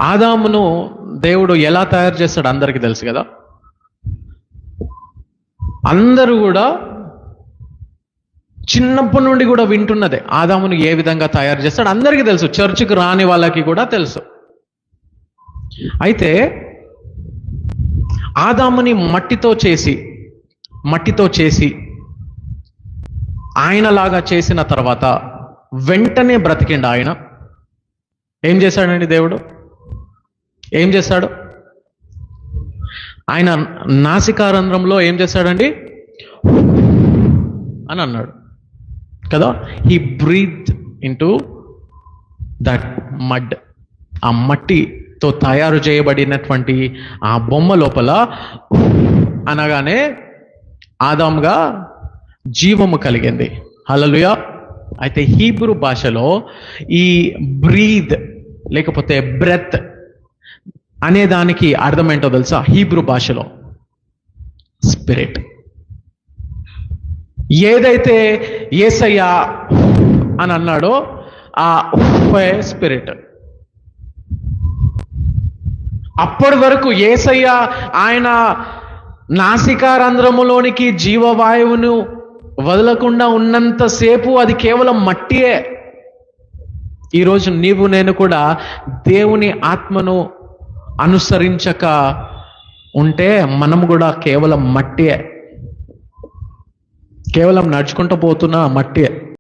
ఆదామును దేవుడు ఎలా తయారు చేస్తాడు అందరికీ తెలుసు కదా. అందరూ కూడా చిన్నప్పటి నుండి కూడా వింటున్నదే ఆదామును ఏ విధంగా తయారు చేస్తాడు అందరికీ తెలుసు, చర్చికి రాని వాళ్ళకి కూడా తెలుసు. అయితే ఆదాముని మట్టితో చేసి ఆయనలాగా చేసిన తర్వాత వెంటనే బ్రతికిండు ఆయన. ఏం చేశాడండి దేవుడు? ఏం చేశాడు? ఆయన నాసికారంధ్రంలో ఏం చేశాడండి అని అన్నాడు కదా. He breathe into that mud. ఆ మట్టితో తయారు చేయబడినటువంటి ఆ బొమ్మ లోపల అనగానే ఆదాంగా జీవము కలిగింది. హల్లెలూయా. అయితే హీబ్రూ భాషలో ఈ బ్రీద్ లేకపోతే బ్రెత్ అనే దానికి అర్థం ఏంటో తెలుసా? హీబ్రూ భాషలో స్పిరిట్. ఏదైతే యేసయ్య అని అన్నాడో ఆ స్పిరిట్. అప్పటి వరకు యేసయ్య ఆయన నాసికారంధ్రములోనికి జీవవాయువును వదలకుండా ఉన్నంతసేపు అది కేవలం మట్టియే. ఈరోజు నీవు నేను కూడా దేవుని ఆత్మను అనుసరించక ఉంటే మనం కూడా కేవలం మట్టియే, కేవలం నడుచుకుంటూ పోతున్న మట్టియే.